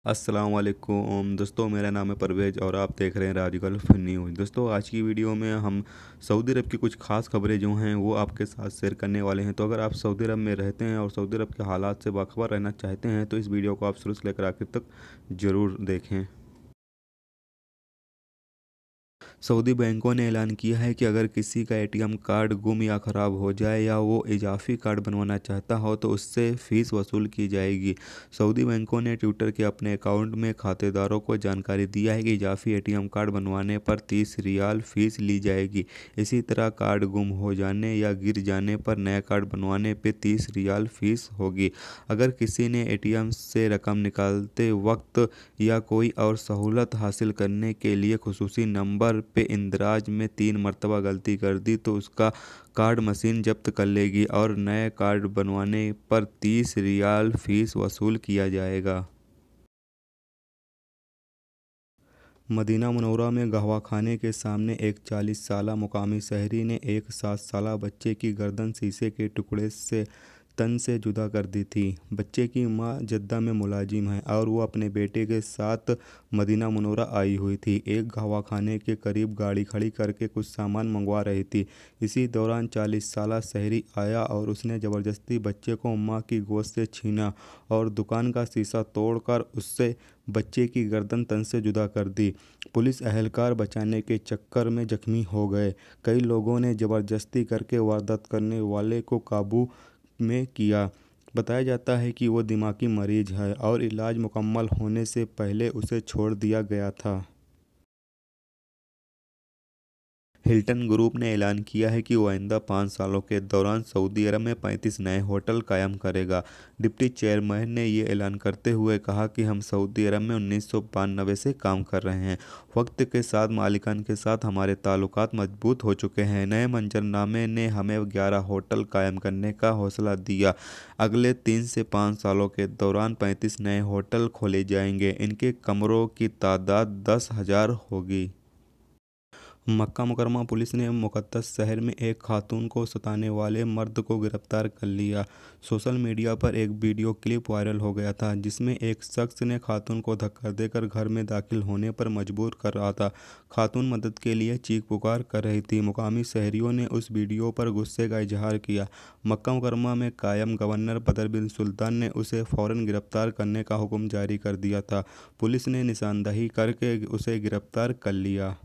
अस्सलाम वालेकुम दोस्तों, मेरा नाम है परवेज़ और आप देख रहे हैं राजगल्फ न्यूज़। दोस्तों, आज की वीडियो में हम सऊदी अरब की कुछ ख़ास खबरें जो हैं वो आपके साथ शेयर करने वाले हैं। तो अगर आप सऊदी अरब में रहते हैं और सऊदी अरब के हालात से बाखबर रहना चाहते हैं तो इस वीडियो को आप शुरू से लेकर आखिर तक ज़रूर देखें। सऊदी बैंकों ने ऐलान किया है कि अगर किसी का एटीएम कार्ड गुम या ख़राब हो जाए या वो इजाफ़ी कार्ड बनवाना चाहता हो तो उससे फ़ीस वसूल की जाएगी। सऊदी बैंकों ने ट्विटर के अपने अकाउंट में खातेदारों को जानकारी दिया है कि इजाफ़ी एटीएम कार्ड बनवाने पर 30 रियाल फ़ीस ली जाएगी। इसी तरह कार्ड गुम हो जाने या गिर जाने पर नया कार्ड बनवाने पर 30 रियाल फ़ीस होगी। अगर किसी ने एटीएम से रकम निकालते वक्त या कोई और सहूलत हासिल करने के लिए खुसूसी नंबर पे इंदराज में 3 मरतबा गलती कर दी तो उसका कार्ड मशीन जब्त कर लेगी और नए कार्ड बनवाने पर 30 रियाल फ़ीस वसूल किया जाएगा। मदीना मुनव्वरा में गवाखाने के सामने एक 40 साला मुकामी शहरी ने एक 7 साला बच्चे की गर्दन शीशे के टुकड़े से तन से जुदा कर दी थी। बच्चे की मां जद्दा में मुलाजिम है और वो अपने बेटे के साथ मदीना मुनव्वरा आई हुई थी। एक गवाखाने के करीब गाड़ी खड़ी करके कुछ सामान मंगवा रही थी। इसी दौरान 40 साला शहरी आया और उसने ज़बरदस्ती बच्चे को मां की गोद से छीना और दुकान का शीशा तोड़कर उससे बच्चे की गर्दन तन से जुदा कर दी। पुलिस एहलकार बचाने के चक्कर में जख्मी हो गए। कई लोगों ने ज़बरदस्ती करके वारदात करने वाले को काबू में किया। बताया जाता है कि वो दिमागी मरीज है और इलाज मुकम्मल होने से पहले उसे छोड़ दिया गया था। हिल्टन ग्रुप ने ऐलान किया है कि वो आइंदा 5 सालों के दौरान सऊदी अरब में 35 नए होटल कायम करेगा। डिप्टी चेयरमैन ने ये ऐलान करते हुए कहा कि हम सऊदी अरब में 1992 से काम कर रहे हैं। वक्त के साथ मालिकान के साथ हमारे ताल्लुकात मजबूत हो चुके हैं। नए मंजरनामे ने हमें 11 होटल कायम करने का हौसला दिया। अगले 3 से 5 सालों के दौरान 35 नए होटल खोले जाएंगे। इनके कमरों की तादाद 10,000 होगी। मक्का मुकरमा पुलिस ने मुक़द्दस शहर में एक खातून को सताने वाले मर्द को गिरफ्तार कर लिया। सोशल मीडिया पर एक वीडियो क्लिप वायरल हो गया था जिसमें एक शख्स ने खातून को धक्का देकर घर में दाखिल होने पर मजबूर कर रहा था। खातून मदद के लिए चीख पुकार कर रही थी। मुकामी शहरियों ने उस वीडियो पर गुस्से का इजहार किया। मक्का मुकरमा में कायम गवर्नर बदर बिन सुल्तान ने उसे फ़ौरन गिरफ्तार करने का हुक्म जारी कर दिया था। पुलिस ने निशानदही करके उसे गिरफ्तार कर लिया।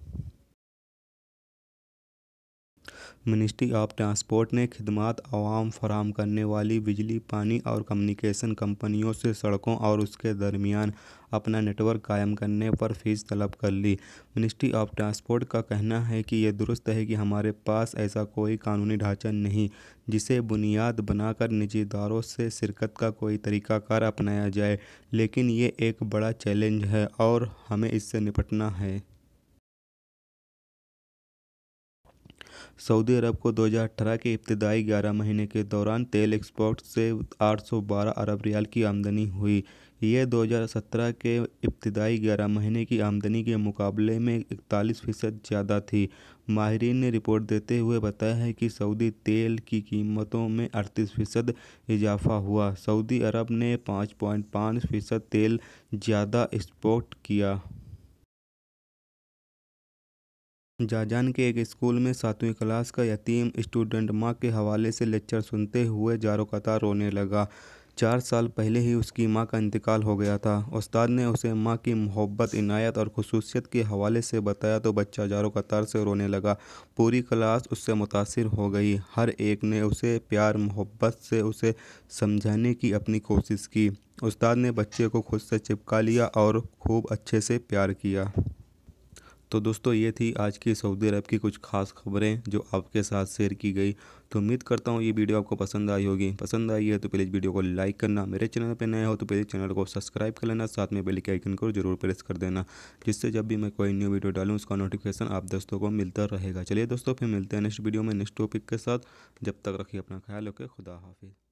मिनिस्ट्री ऑफ ट्रांसपोर्ट ने खिदमात आवाम फराहम करने वाली बिजली, पानी और कम्युनिकेशन कंपनियों से सड़कों और उसके दरमियान अपना नेटवर्क कायम करने पर फ़ीस तलब कर ली। मिनिस्ट्री ऑफ ट्रांसपोर्ट का कहना है कि यह दुरुस्त है कि हमारे पास ऐसा कोई कानूनी ढांचा नहीं जिसे बुनियाद बनाकर निजी इदारों से शिरकत का कोई तरीक़ाकार अपनाया जाए, लेकिन ये एक बड़ा चैलेंज है और हमें इससे निपटना है। सऊदी अरब को 2018 के इब्तिदाई 11 महीने के दौरान तेल एक्सपोर्ट से 812 अरब रियाल की आमदनी हुई। ये 2017 के इब्तिदाई 11 महीने की आमदनी के मुकाबले में 41% ज़्यादा थी। माहिरीन ने रिपोर्ट देते हुए बताया है कि सऊदी तेल की कीमतों में 38% इजाफा हुआ। सऊदी अरब ने 5.5% तेल ज़्यादा एक्सपोर्ट किया। जाजान के एक स्कूल में 7वीं क्लास का यतीम स्टूडेंट मां के हवाले से लेक्चर सुनते हुए जारो कतार रोने लगा। 4 साल पहले ही उसकी मां का इंतकाल हो गया था। उस्ताद ने उसे मां की मोहब्बत, इनायत और खुसूसियत के हवाले से बताया तो बच्चा जारो कतार से रोने लगा। पूरी क्लास उससे मुतासिर हो गई। हर एक ने उसे प्यार मोहब्बत से उसे समझाने की अपनी कोशिश की। उस्ताद ने बच्चे को खुद से चिपका लिया और खूब अच्छे से प्यार किया। तो दोस्तों, ये थी आज की सऊदी अरब की कुछ ख़ास खबरें जो आपके साथ शेयर की गई। तो उम्मीद करता हूँ ये वीडियो आपको पसंद आई होगी। पसंद आई है तो प्लीज़ वीडियो को लाइक करना, मेरे चैनल पे नए हो तो प्लीज़ चैनल को सब्सक्राइब कर लेना, साथ में बेल के आइकन को जरूर प्रेस कर देना, जिससे जब भी मैं कोई न्यू वीडियो डालूँ उसका नोटिफिकेशन आप दोस्तों को मिलता रहेगा। चलिए दोस्तों, फिर मिलते हैं नेक्स्ट वीडियो में नेक्स्ट टॉपिक के साथ। जब तक रखिए अपना ख्याल, ओके, खुदा हाफिज़।